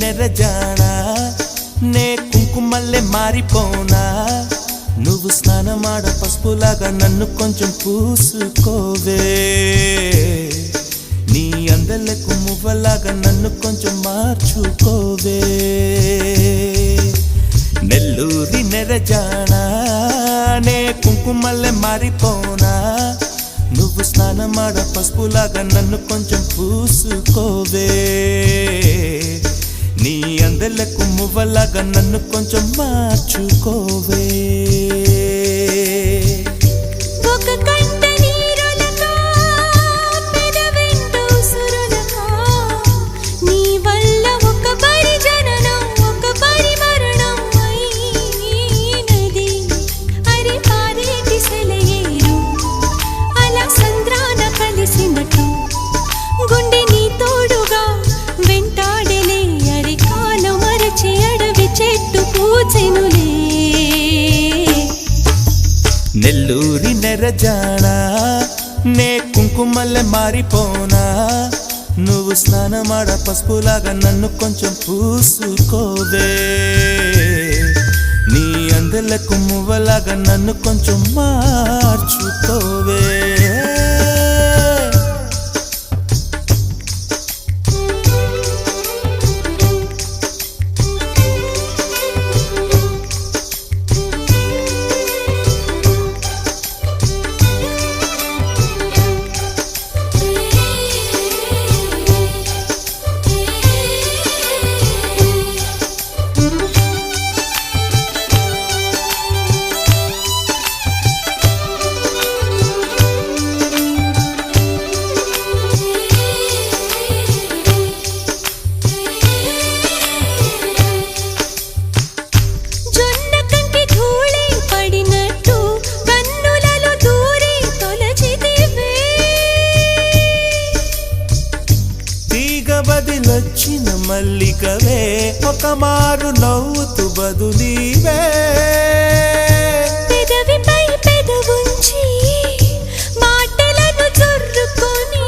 నెరజానా నే కుంకుమల్లె మారిపోనా నువ్వు స్నానమాడ పసుపులాగా నన్ను కొంచెం పూసుకోవే నీ అందలకు మువ్వలాగా నన్ను కొంచెం మార్చుకోవే నెల్లూరి నెరజానా నే కుంకుమల్లె మారిపోనా నువ్వు స్నానమాడ పసుపులాగా నన్ను కొంచెం పూసుకోవే నీ అందలకు మువ్వలాగా నన్ను కొంచెం మార్చుకోవే నెల్లూరి నెరజానా నే కుంకుమల్లె మారిపోనా నువ్వు స్నానమాడ పసుపులాగా నన్ను కొంచెం పూసుకోవే నీ అందలకు మువ్వలాగా నన్ను కొంచెం మార్చుకోవే బదిలొచ్చిన మల్లికవే ఒక మారు నవ్వుతూ బదులీవే పెదవిపై పెదవుంచి మాటలను చొర్రుకొని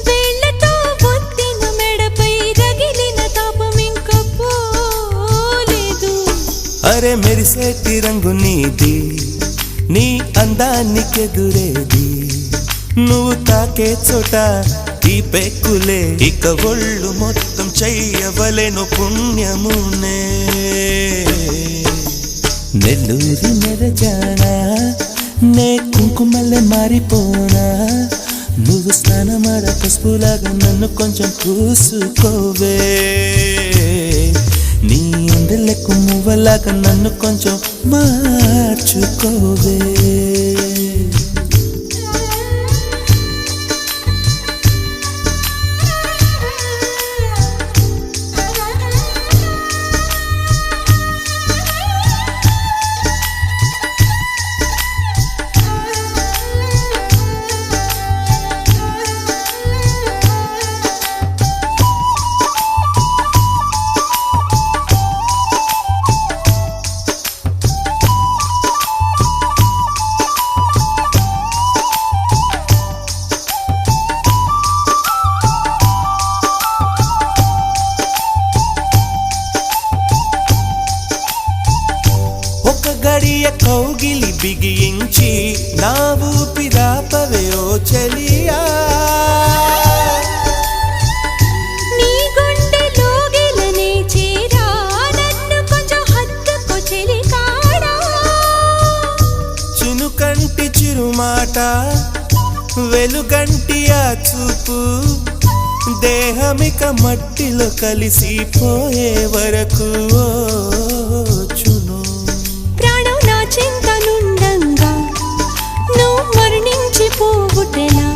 వేళ్లతో ఒత్తిన మెడపై రగిలిన తాపం ఇంక పోలేదు అరే మెరిసేటి రంగు నీది నీ అందానికెదురేది నువ్వు తాకే చోట ఈ పెక్కులే ఇక ఒళ్ళు మొత్తం చెయ్యవలెను పుణ్యమునే నెల్లూరి నెరజానా నే కుంకుమల్లె మారిపోనా నువ్వు స్నానమాడ పసుపులాగా నన్ను కొంచెం పూసుకోవే నీ అందలకు మువ్వలాగా నన్ను కొంచెం మార్చుకోవే గడియ కౌగిలి బిగించి నా ఊపిరాపవే ఓ చెలియా నీ గుండెలోగిలనే చేరా నన్ను కొంచెం హత్తుకో చెలికాడా చినుకంటి చిరుమాట వెలుగంటి ఆ చూపు దేహమిక మట్టిలో కలిసిపోయే వరకు చింతనుండంగా నువ్వు మరణించిపోవుటెలా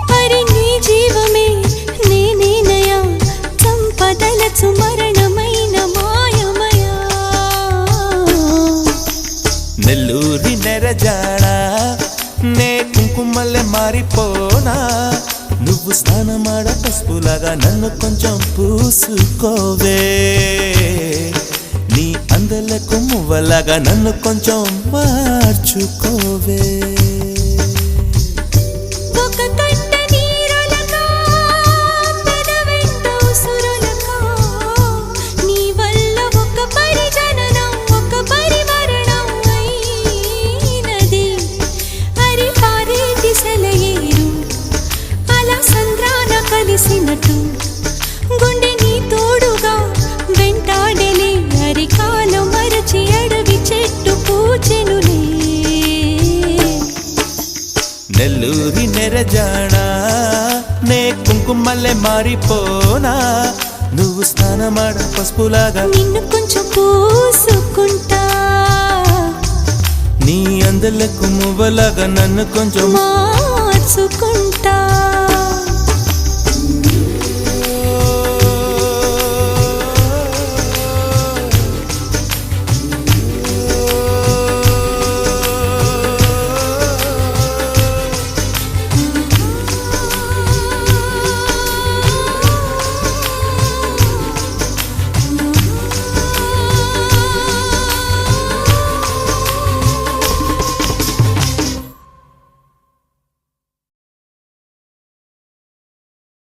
హరి నీ జీవమే నేనేనయా సంపదలచు మరణమైన మాయమయా నెల్లూరి నెరజానా నే కుంకుమల్లె మారిపోనా నువ్వు స్నానమాడ పసుపులాగా నన్ను కొంచెం పూసుకోవే నీ అందలకు మువ్వలాగా నన్ను కొంచెం మార్చుకోవే ఒక కంట నీరులకా పెదవెంట ఉసురులకా మల్లె మారిపోనా నువ్వు స్నానమాడ పసుపులాగా నిన్ను కొంచెం పూసుకుంటా నీ అందలకు మువ్వలాగా నన్ను కొంచెం మార్చుకుంటా